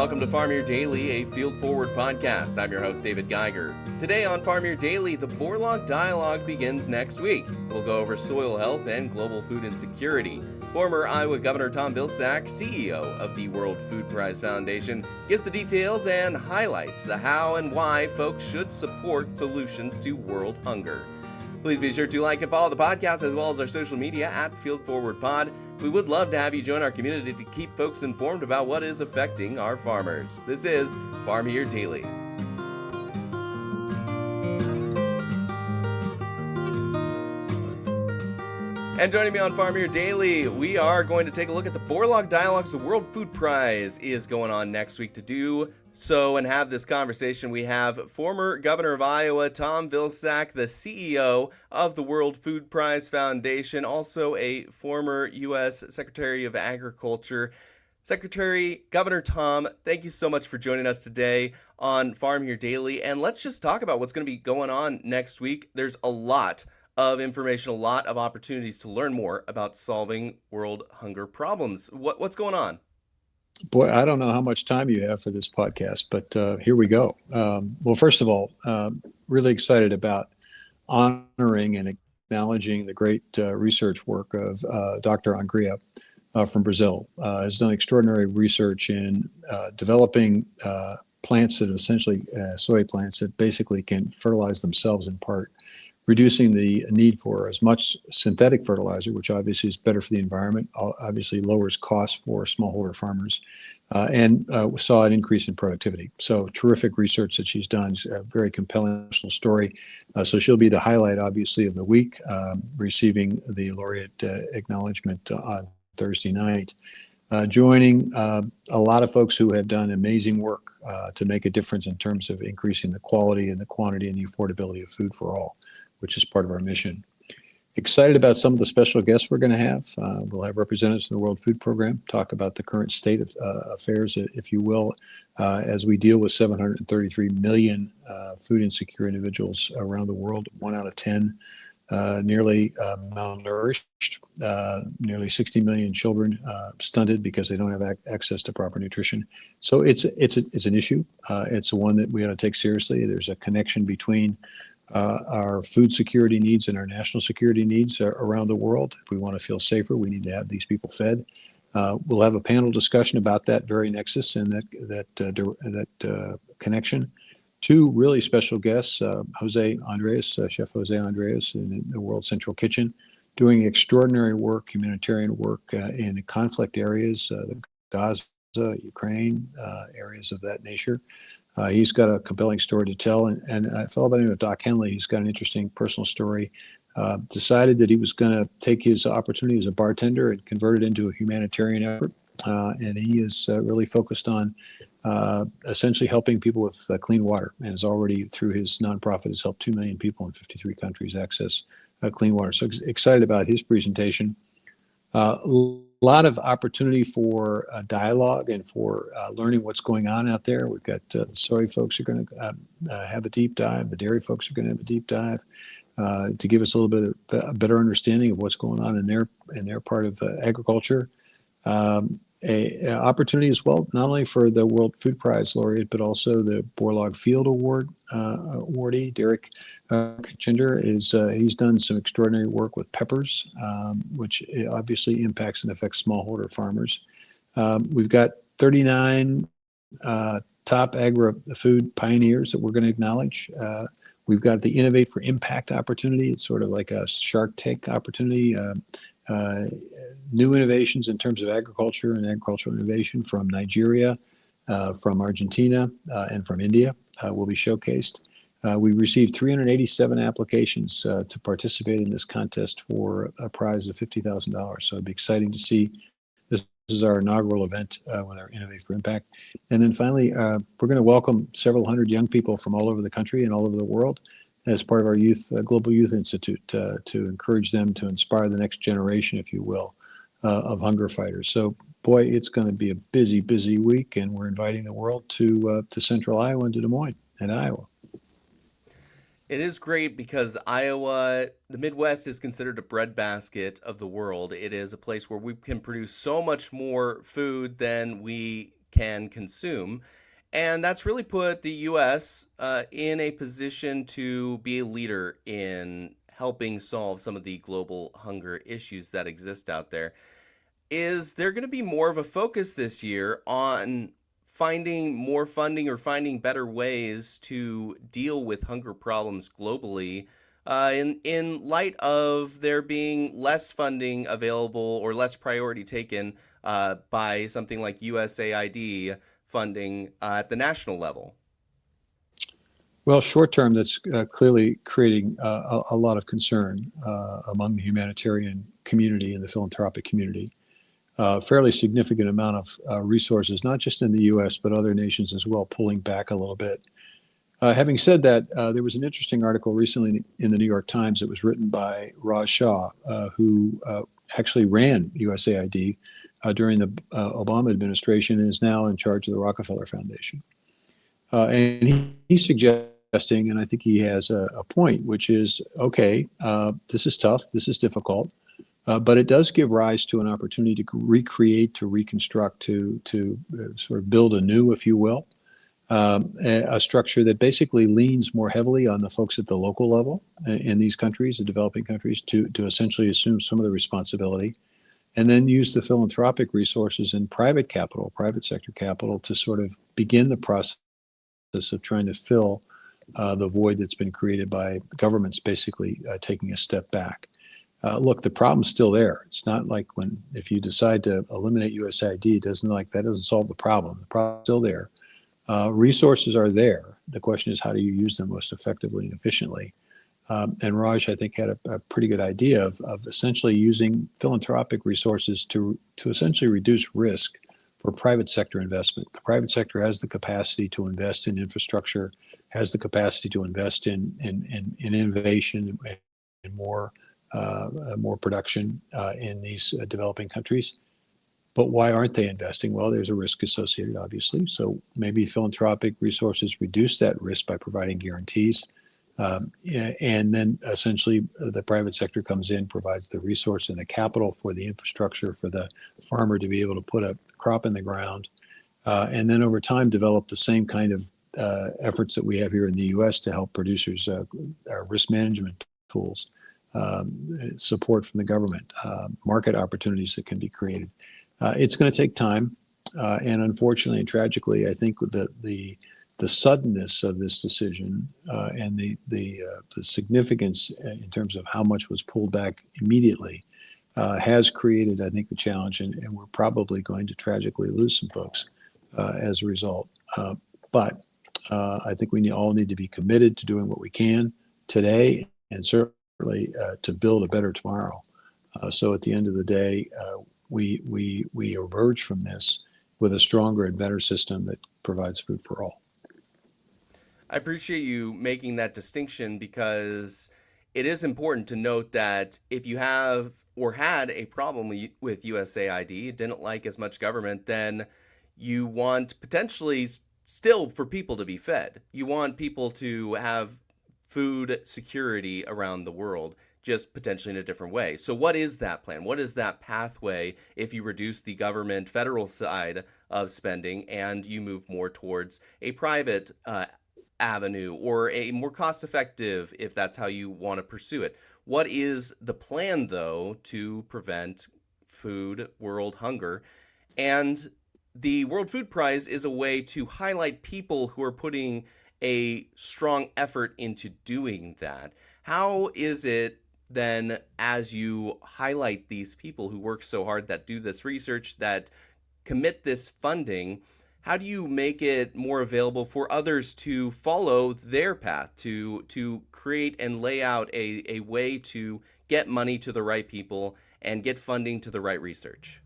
welcome to Farm Your Daily, a Field Forward podcast. I'm your host, David Geiger. Today on Farm Your Daily, the Borlaug Dialogue begins next week. We'll go over soil health and global food insecurity. Former Iowa Governor Tom Vilsack, CEO of the World Food Prize Foundation, gives the details and highlights the how and why folks should support solutions to world hunger. Please be sure to like and follow the podcast as well as our social media at Field Forward Pod. We would love to have you join our community to keep folks informed about what is affecting our farmers. This is Farm Here Daily. And joining me on Farm Here Daily, we are going to take a look at the Borlaug Dialogues. The World Food Prize is going on next week. To do so and have this conversation, we have former Governor of Iowa, Tom Vilsack, the CEO of the World Food Prize Foundation, also a former U.S. Secretary of Agriculture. Governor Tom, thank you so much for joining us today on Farm Here Daily. And let's just talk about what's going to be going on next week. There's a lot of information, a lot of opportunities to learn more about solving world hunger problems. What's going on? Boy, I don't know how much time you have for this podcast, but here we go. Well, first of all, really excited about honoring and acknowledging the great research work of Dr. Angria from Brazil. Has done extraordinary research in developing plants that essentially soy plants that basically can fertilize themselves in part, reducing the need for as much synthetic fertilizer, which obviously is better for the environment, obviously lowers costs for smallholder farmers, and saw an increase in productivity. So terrific research that she's done, a very compelling personal story. So she'll be the highlight, obviously, of the week, receiving the laureate acknowledgement on Thursday night. Joining a lot of folks who have done amazing work to make a difference in terms of increasing the quality and the quantity and the affordability of food for all, which is part of our mission. Excited about some of the special guests we're going to have. We'll have representatives from the World Food Program talk about the current state of affairs, if you will, as we deal with 733 million food insecure individuals around the world, 1 out of 10 nearly malnourished, nearly 60 million children stunted because they don't have access to proper nutrition. So it's an issue. It's one that we ought to take seriously. There's a connection between our food security needs and our national security needs around the world. If we want to feel safer, we need to have these people fed. We'll have a panel discussion about that very nexus and that connection. 2 really special guests, Jose Andres, Chef Jose Andres in the World Central Kitchen, doing extraordinary work, humanitarian work in conflict areas, the Gaza, Ukraine, areas of that nature. He's got a compelling story to tell. And a fellow by the name of Doc Henley, he's got an interesting personal story, decided that he was going to take his opportunity as a bartender and convert it into a humanitarian effort. And he is really focused on essentially helping people with clean water, and has already, through his nonprofit, has helped 2 million people in 53 countries access clean water. So excited about his presentation. A lot of opportunity for dialogue and for learning what's going on out there. We've got the soy folks are going to have a deep dive. The dairy folks are going to have a deep dive to give us a little bit of a better understanding of what's going on in their part of agriculture. A opportunity as well, not only for the World Food Prize laureate, but also the Borlaug Field Award awardee, Derek Chinder, he's done some extraordinary work with peppers, which obviously impacts and affects smallholder farmers. We've got 39 top agri-food pioneers that we're going to acknowledge. We've got the Innovate for Impact opportunity. It's sort of like a Shark Tank opportunity. New innovations in terms of agriculture and agricultural innovation from Nigeria, from Argentina, and from India will be showcased. We received 387 applications to participate in this contest for a prize of $50,000. So it'd be exciting to see. This is our inaugural event with our Innovate for Impact. And then finally, we're going to welcome several hundred young people from all over the country and all over the world as part of our Global Youth Institute to encourage them to inspire the next generation, if you will, of hunger fighters. So, boy, it's going to be a busy, busy week, and we're inviting the world to Central Iowa and to Des Moines and Iowa. It is great because Iowa, the Midwest, is considered a breadbasket of the world. It is a place where we can produce so much more food than we can consume. And that's really put the US in a position to be a leader in helping solve some of the global hunger issues that exist out there. Is there going to be more of a focus this year on finding more funding or finding better ways to deal with hunger problems globally, in light of there being less funding available or less priority taken by something like USAID funding at the national level? Well, short term, that's clearly creating a lot of concern among the humanitarian community and the philanthropic community. Fairly significant amount of resources, not just in the U.S., but other nations as well, pulling back a little bit. Having said that, there was an interesting article recently in the New York Times that was written by Raj Shah, who actually ran USAID during the Obama administration and is now in charge of the Rockefeller Foundation. And he's suggesting, and I think he has a point, which is, okay, this is tough, this is difficult, but it does give rise to an opportunity to recreate, to reconstruct, to sort of build anew, if you will, a structure that basically leans more heavily on the folks at the local level in these countries, the developing countries, to essentially assume some of the responsibility, and then use the philanthropic resources and private capital, private sector capital, to sort of begin the process of trying to fill the void that's been created by governments basically taking a step back. Look, the problem's still there. It's not like if you decide to eliminate USAID, that doesn't solve the problem. The problem's still there. Resources are there. The question is, how do you use them most effectively and efficiently? And Raj, I think, had a pretty good idea of essentially using philanthropic resources to essentially reduce risk for private sector investment. The private sector has the capacity to invest in infrastructure, has the capacity to invest in innovation and more production in these developing countries. But why aren't they investing? Well, there's a risk associated, obviously. So maybe philanthropic resources reduce that risk by providing guarantees. And then essentially the private sector comes in, provides the resource and the capital for the infrastructure for the farmer to be able to put a crop in the ground. And then over time, develop the same kind of efforts that we have here in the U.S. to help producers, risk management tools, support from the government, market opportunities that can be created. It's going to take time. And unfortunately and tragically, I think the suddenness of this decision and the significance in terms of how much was pulled back immediately has created, I think, the challenge, and we're probably going to tragically lose some folks as a result. But I think we all need to be committed to doing what we can today, and certainly to build a better tomorrow. So at the end of the day, we emerge from this with a stronger and better system that provides food for all. I appreciate you making that distinction, because it is important to note that if you have or had a problem with USAID, didn't like as much government, then you want potentially still for people to be fed. You want people to have food security around the world, just potentially in a different way. So what is that plan? What is that pathway if you reduce the government federal side of spending and you move more towards a private avenue, or a more cost-effective, if that's how you want to pursue it? What is the plan, though, to prevent food world hunger? And the World Food Prize is a way to highlight people who are putting a strong effort into doing that. How is it then, as you highlight these people who work so hard, that do this research, that commit this funding, how do you make it more available for others to follow their path, to create and lay out a way to get money to the right people and get funding to the right research?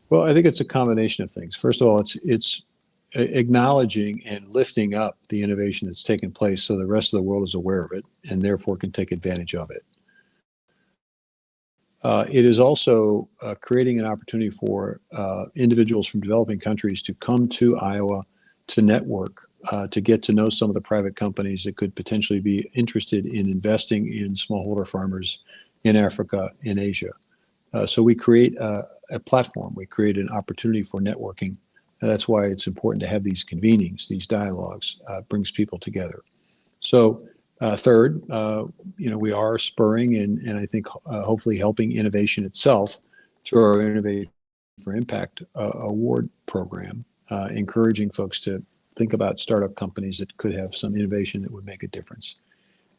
Well, I think it's a combination of things. First of all, it's acknowledging and lifting up the innovation that's taken place so the rest of the world is aware of it and therefore can take advantage of it. It is also creating an opportunity for individuals from developing countries to come to Iowa to network, to get to know some of the private companies that could potentially be interested in investing in smallholder farmers in Africa, in Asia. So we create a platform. We create an opportunity for networking And that's why it's important to have these convenings, these dialogues, brings people together. So third, we are spurring and I think hopefully helping innovation itself through our Innovation for Impact award program, encouraging folks to think about startup companies that could have some innovation that would make a difference.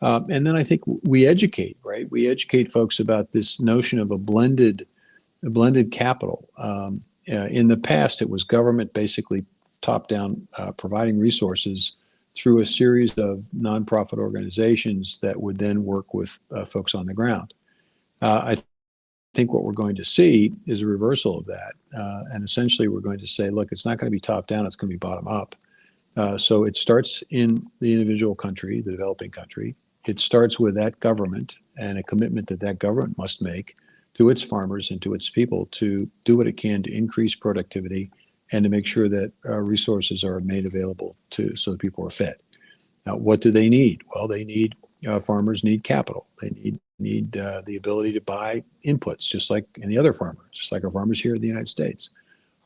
And then I think we educate, right? We educate folks about this notion of a blended capital. In the past, it was government basically top down providing resources through a series of nonprofit organizations that would then work with folks on the ground. I think what we're going to see is a reversal of that. And essentially, we're going to say, look, it's not going to be top down, it's going to be bottom up. So it starts in the individual country, the developing country. It starts with that government and a commitment that that government must make to its farmers and to its people to do what it can to increase productivity and to make sure that resources are made available so that people are fed. Now, what do they need? Well, farmers need capital. They need the ability to buy inputs, just like any other farmer, just like our farmers here in the United States.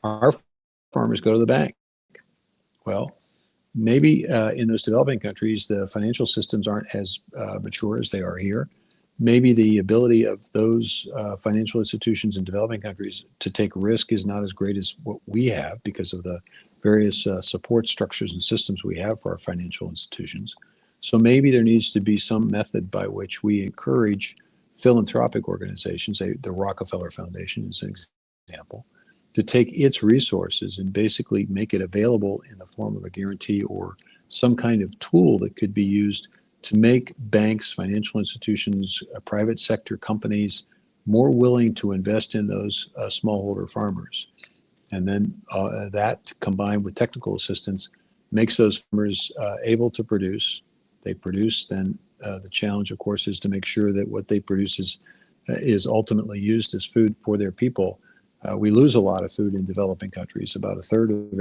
Our farmers go to the bank. Well, maybe in those developing countries, the financial systems aren't as mature as they are here. Maybe the ability of those financial institutions in developing countries to take risk is not as great as what we have because of the various support structures and systems we have for our financial institutions. So maybe there needs to be some method by which we encourage philanthropic organizations, the Rockefeller Foundation is an example, to take its resources and basically make it available in the form of a guarantee or some kind of tool that could be used to make banks, financial institutions, private sector companies more willing to invest in those smallholder farmers. And then that combined with technical assistance makes those farmers able to produce. They produce, then the challenge, of course, is to make sure that what they produce is ultimately used as food for their people. We lose a lot of food in developing countries. About a third of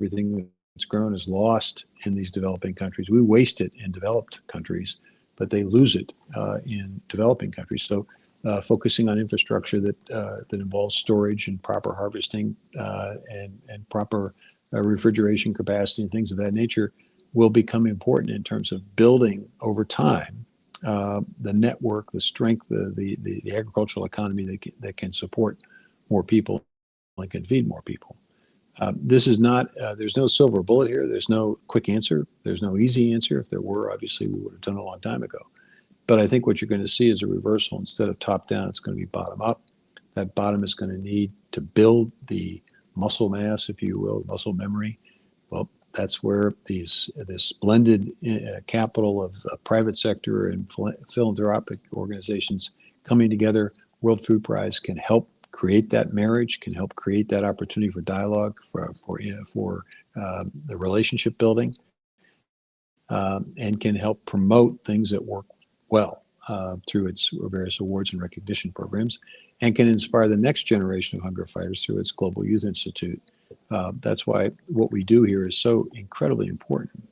everything that's grown is lost in these developing countries. We waste it in developed countries, but they lose it in developing countries. So focusing on infrastructure that involves storage and proper harvesting and proper refrigeration capacity and things of that nature will become important in terms of building over time the network, the strength, the agricultural economy that can support more people and can feed more people. This is not, there's no silver bullet here. There's no quick answer. There's no easy answer. If there were, obviously, we would have done it a long time ago. But I think what you're going to see is a reversal. Instead of top down, it's going to be bottom up. That bottom is going to need to build the muscle mass, if you will, muscle memory. Well, that's where this blended capital of private sector and philanthropic organizations coming together, World Food Prize can help create that marriage, can help create that opportunity for dialogue, for the relationship building, and can help promote things that work well through its various awards and recognition programs, and can inspire the next generation of hunger fighters through its Global Youth Institute. That's why what we do here is so incredibly important.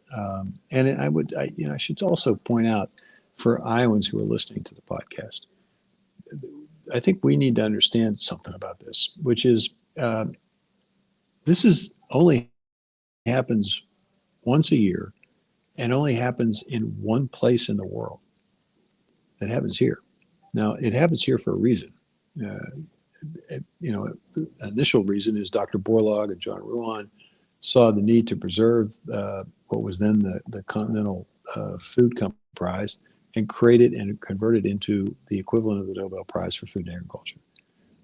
And I should also point out for Iowans who are listening to the podcast, I think we need to understand something about this, which is this is only happens once a year and only happens in one place in the world. It happens here. Now, it happens here for a reason. The initial reason is Dr. Borlaug and John Ruan saw the need to preserve what was then the Continental Food Prize and create it and convert it into the equivalent of the Nobel Prize for Food and Agriculture.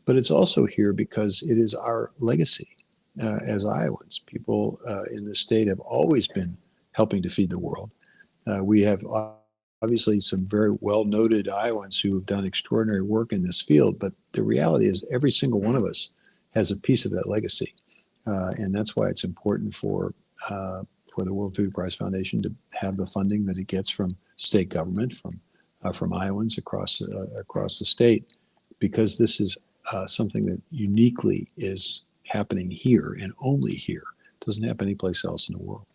But it's also here because it is our legacy as Iowans. People in this state have always been helping to feed the world. We have obviously some very well-noted Iowans who have done extraordinary work in this field, but the reality is every single one of us has a piece of that legacy. And that's why it's important for the World Food Prize Foundation to have the funding that it gets from state government, from Iowans across the state, because this is something that uniquely is happening here and only here. It doesn't happen anyplace else in the world.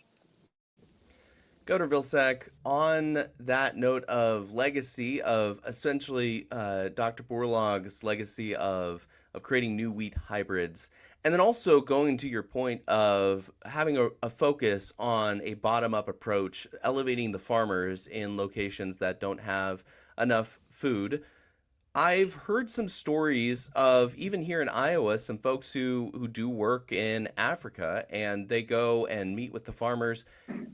Governor Vilsack, on that note of legacy, of essentially Dr. Borlaug's legacy of creating new wheat hybrids, and then also going to your point of having a focus on a bottom up approach, elevating the farmers in locations that don't have enough food. I've heard some stories of even here in Iowa, some folks who do work in Africa and they go and meet with the farmers,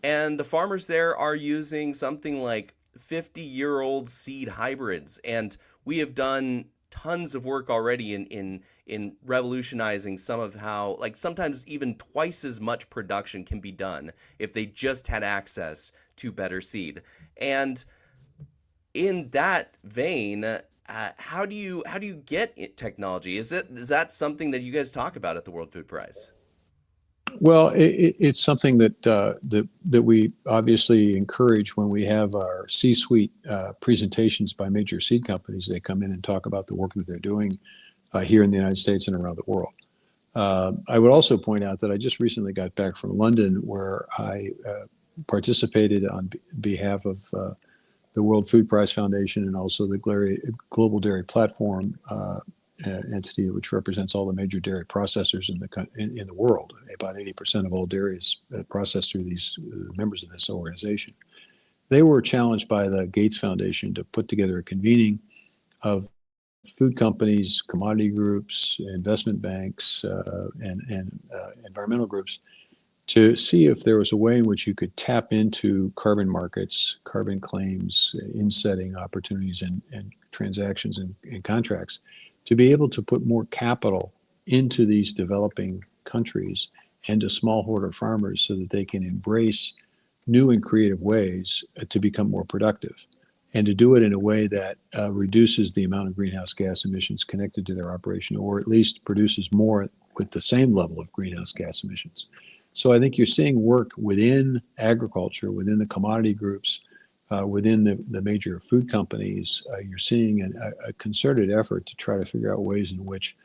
and the farmers there are using something like 50-year-old seed hybrids. And we have done tons of work already in revolutionizing some of how, like, sometimes even twice as much production can be done if they just had access to better seed. And in that vein, how do you get technology? Is that something that you guys talk about at the World Food Prize? Well, it's something that we obviously encourage when we have our C-suite presentations by major seed companies. They come in and talk about the work that they're doing here in the United States and around the world. I would also point out that I just recently got back from London, where I participated on behalf of the World Food Prize Foundation and also the Global Dairy Platform entity, which represents all the major dairy processors in the world. About 80% of all dairy is processed through these members of this organization. They were challenged by the Gates Foundation to put together a convening of food companies, commodity groups, investment banks, and environmental groups to see if there was a way in which you could tap into carbon markets, carbon claims, insetting opportunities, and transactions and contracts to be able to put more capital into these developing countries and to smallholder farmers so that they can embrace new and creative ways to become more productive and to do it in a way that reduces the amount of greenhouse gas emissions connected to their operation, or at least produces more with the same level of greenhouse gas emissions. So I think you're seeing work within agriculture, within the commodity groups, within the major food companies. You're seeing a concerted effort to try to figure out ways in which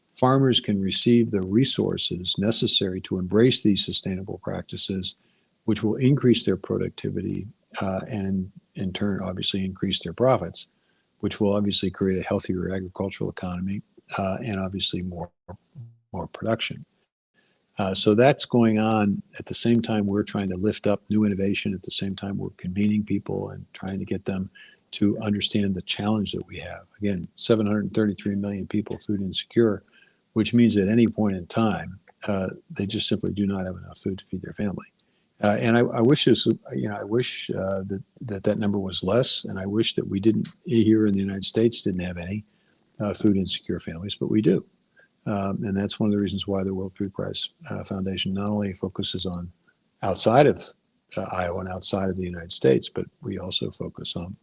farmers can receive the resources necessary to embrace these sustainable practices, which will increase their productivity and in turn obviously increase their profits, which will obviously create a healthier agricultural economy and obviously more production. So that's going on at the same time we're trying to lift up new innovation. At the same time we're convening people and trying to get them to understand the challenge that we have. Again, 733 million people food insecure, which means at any point in time, they just simply do not have enough food to feed their family. And I wish this, I wish that number was less, and I wish that we didn't here in the United States didn't have any food insecure families, but we do. And that's one of the reasons why the World Food Prize Foundation not only focuses on outside of Iowa and outside of the United States, but we also focus on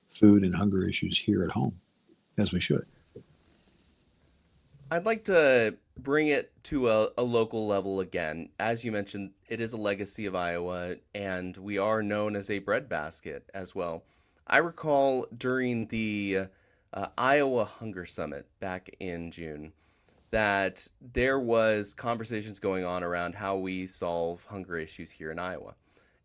food and hunger issues here at home, as we should. I'd like to bring it to a local level again. As you mentioned, it is a legacy of Iowa, and we are known as a breadbasket as well. I recall during the Iowa Hunger Summit back in June that there was conversations going on around how we solve hunger issues here in Iowa.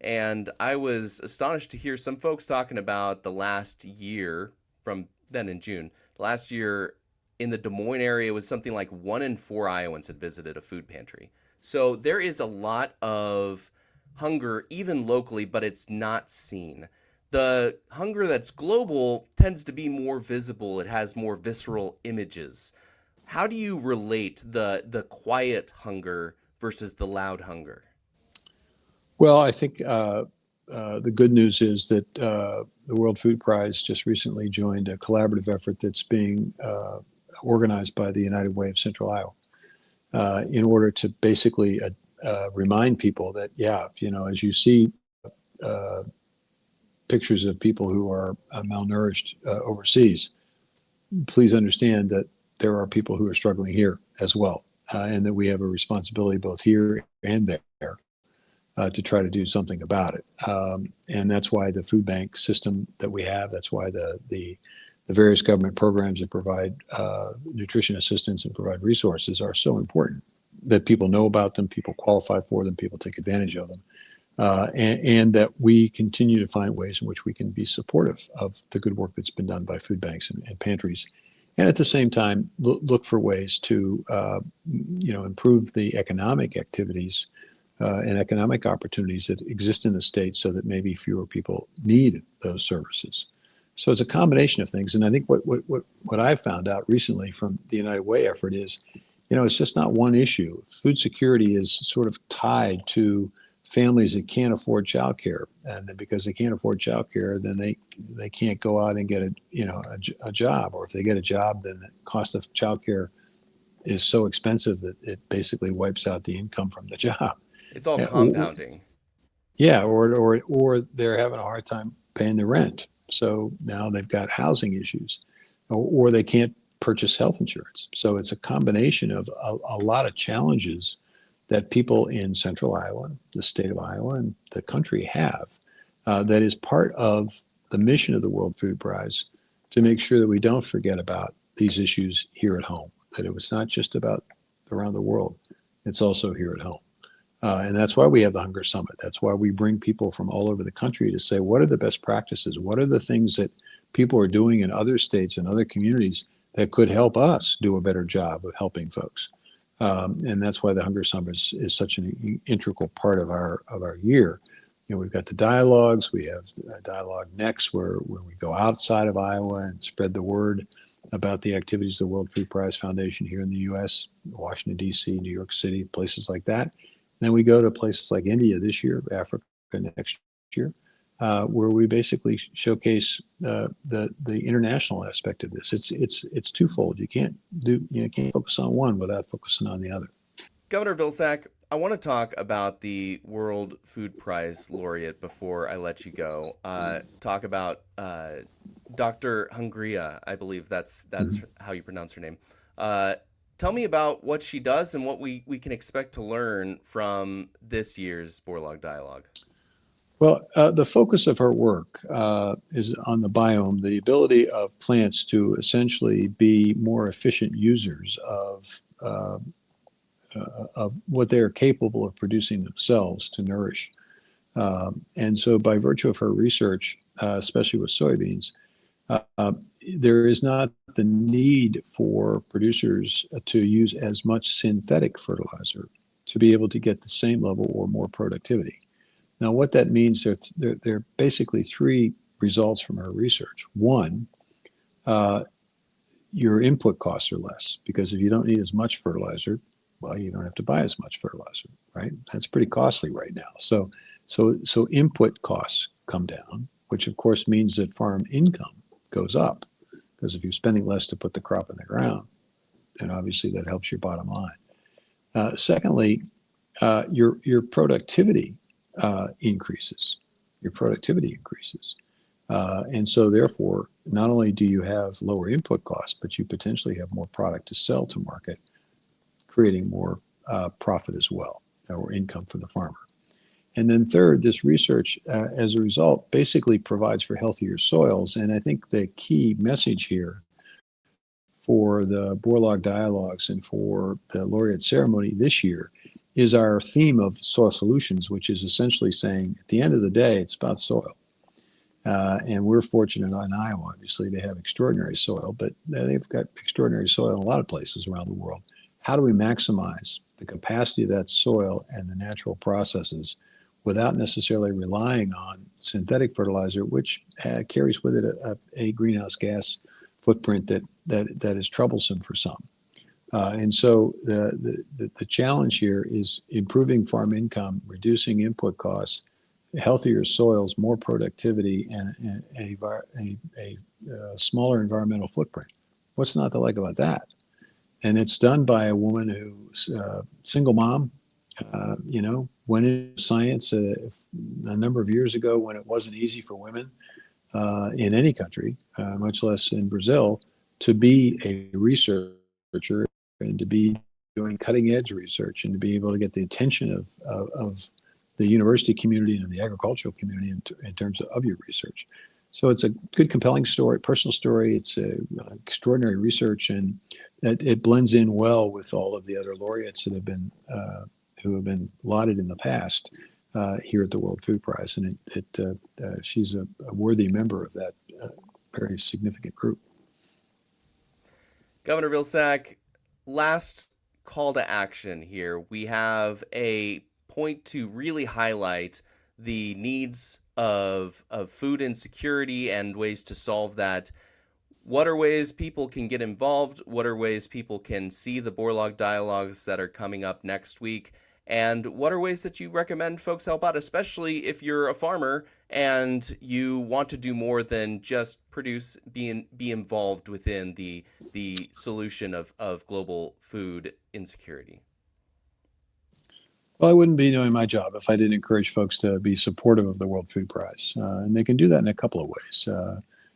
And I was astonished to hear some folks talking about the last year from then in June. Last year in the Des Moines area was something like 1 in 4 Iowans had visited a food pantry. So there is a lot of hunger, even locally, but it's not seen. The hunger that's global tends to be more visible. It has more visceral images. How do you relate the quiet hunger versus the loud hunger? Well, I think the good news is that the World Food Prize just recently joined a collaborative effort that's being organized by the United Way of Central Iowa in order to basically remind people that, yeah, as you see pictures of people who are malnourished overseas, please understand that there are people who are struggling here as well, and that we have a responsibility both here and there to try to do something about it. And that's why the food bank system that we have, that's why the various government programs that provide nutrition assistance and provide resources are so important, that people know about them, people qualify for them, people take advantage of them. and that we continue to find ways in which we can be supportive of the good work that's been done by food banks and pantries, and at the same time look for ways to improve the economic activities and economic opportunities that exist in the state, so that maybe fewer people need those services. So it's a combination of things, and I think what I've found out recently from the United Way effort is, it's just not one issue. Food security is sort of tied to families that can't afford childcare, and then because they can't afford childcare, then they can't go out and get a job, or if they get a job, then the cost of childcare is so expensive that it basically wipes out the income from the job. It's all compounding. Yeah, or they're having a hard time paying the rent, so now they've got housing issues, or they can't purchase health insurance. So it's a combination of a lot of challenges that people in central Iowa, the state of Iowa, and the country have, that is part of the mission of the World Food Prize, to make sure that we don't forget about these issues here at home, that it was not just about around the world, it's also here at home. And that's why we have the Hunger Summit. That's why we bring people from all over the country to say, what are the best practices? What are the things that people are doing in other states and other communities that could help us do a better job of helping folks? And that's why the Hunger Summit is such an integral part of our year. We've got the dialogues. We have a dialogue next where we go outside of Iowa and spread the word about the activities of the World Food Prize Foundation here in the U.S., Washington, D.C., New York City, places like that. And then we go to places like India this year, Africa next year, where we basically showcase the international aspect of this. It's twofold. You can't focus on one without focusing on the other. Governor Vilsack, I want to talk about the World Food Prize laureate before I let you go. Talk about Dr. Hungria, I believe that's how you pronounce her name. Tell me about what she does and what we can expect to learn from this year's Borlaug Dialogue. Well, the focus of her work is on the biome, the ability of plants to essentially be more efficient users of what they are capable of producing themselves to nourish. And so by virtue of her research, especially with soybeans, there is not the need for producers to use as much synthetic fertilizer to be able to get the same level or more productivity. Now, what that means, there are basically three results from our research. One, your input costs are less, because if you don't need as much fertilizer, well, you don't have to buy as much fertilizer, right? That's pretty costly right now. So input costs come down, which of course means that farm income goes up, because if you're spending less to put the crop in the ground, then obviously that helps your bottom line. Secondly, your productivity increases. Your productivity increases. And so therefore, not only do you have lower input costs, but you potentially have more product to sell to market, creating more profit as well, or income for the farmer. And then third, this research, as a result, basically provides for healthier soils. And I think the key message here for the Borlaug Dialogues and for the laureate ceremony this year is our theme of soil solutions, which is essentially saying, at the end of the day, it's about soil. And we're fortunate in Iowa, obviously, they have extraordinary soil, but they've got extraordinary soil in a lot of places around the world. How do we maximize the capacity of that soil and the natural processes without necessarily relying on synthetic fertilizer, which carries with it a greenhouse gas footprint that is troublesome for some? And so the challenge here is improving farm income, reducing input costs, healthier soils, more productivity, and a smaller environmental footprint. What's not to like about that? And it's done by a woman who's a single mom, went into science a number of years ago when it wasn't easy for women in any country, much less in Brazil, to be a researcher and to be doing cutting edge research and to be able to get the attention of the university community and the agricultural community in terms of your research. So it's a good, compelling story, personal story. It's extraordinary research, and it blends in well with all of the other laureates that have been who have been lauded in the past. here at the World Food Prize, and she's a worthy member of that very significant group. Governor Vilsack, last call to action here. We have a point to really highlight the needs of food insecurity and ways to solve that. What are ways people can get involved? What are ways people can see the Borlaug Dialogues that are coming up next week? And what are ways that you recommend folks help out, especially if you're a farmer and you want to do more than just produce, be involved within the solution of global food insecurity? Well, I wouldn't be doing my job if I didn't encourage folks to be supportive of the World Food Prize. And they can do that in a couple of ways.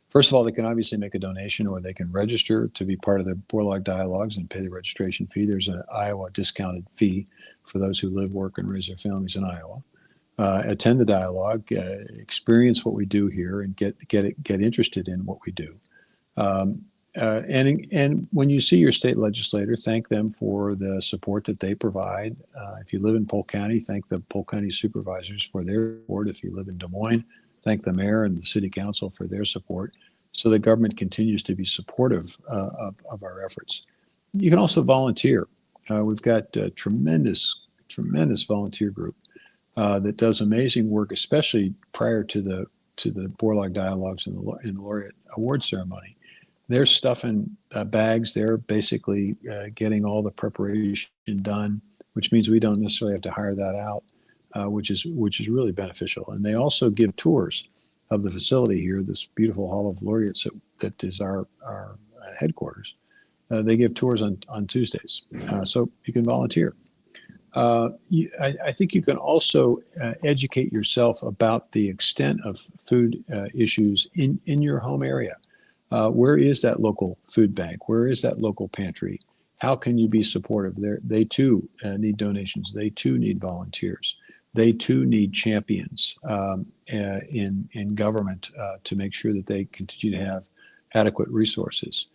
First of all, they can obviously make a donation, or they can register to be part of the Borlaug Dialogues and pay the registration fee. There's an Iowa discounted fee for those who live, work, and raise their families in Iowa. Attend the dialogue, experience what we do here, and get interested in what we do. And when you see your state legislator, thank them for the support that they provide. If you live in Polk County, thank the Polk County supervisors for their support. If you live in Des Moines, thank the mayor and the city council for their support, so the government continues to be supportive of our efforts. You can also volunteer. We've got a tremendous volunteer group that does amazing work, especially prior to the Borlaug Dialogues and the Laureate Award ceremony. They're stuffing bags. They're basically getting all the preparation done, which means we don't necessarily have to hire that out, which is really beneficial. And they also give tours of the facility here, this beautiful Hall of Laureates that is our headquarters. They give tours on Tuesdays, so you can volunteer. I think you can also educate yourself about the extent of food issues in your home area. Where is that local food bank? Where is that local pantry? How can you be supportive? They too need donations. They too need volunteers. They too need champions in government to make sure that they continue to have adequate resources.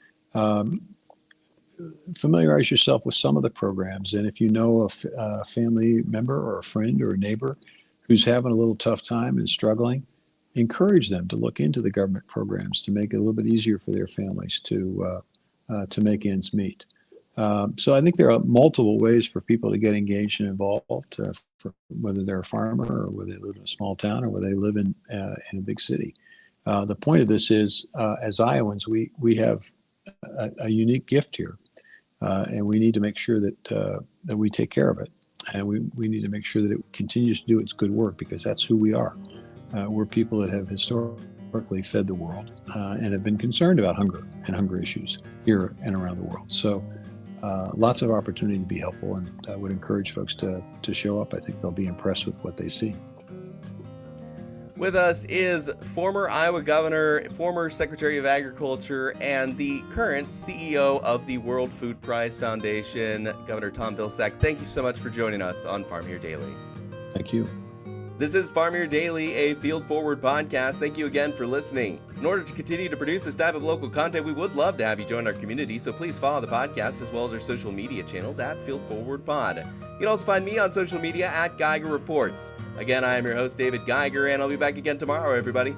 Familiarize yourself with some of the programs, and if you know a family member or a friend or a neighbor who's having a little tough time and struggling, encourage them to look into the government programs to make it a little bit easier for their families to make ends meet. So I think there are multiple ways for people to get engaged and involved, for whether they're a farmer or whether they live in a small town or whether they live in a big city. The point of this is, as Iowans, we have a unique gift here, and we need to make sure that we take care of it, and we need to make sure that it continues to do its good work, because that's who we are. We're people that have historically fed the world and have been concerned about hunger and hunger issues here and around the world. So lots of opportunity to be helpful, and I would encourage folks to show up. I think they'll be impressed with what they see. With us is former Iowa Governor, former Secretary of Agriculture, and the current CEO of the World Food Prize Foundation, Governor Tom Vilsack. Thank you so much for joining us on Farm Here Daily. Thank you. This is Farm Here Daily, a Field Forward podcast. Thank you again for listening. In order to continue to produce this type of local content, we would love to have you join our community, so please follow the podcast as well as our social media channels at Field Forward Pod. You can also find me on social media at Geiger Reports. Again, I am your host, David Geiger, and I'll be back again tomorrow, everybody.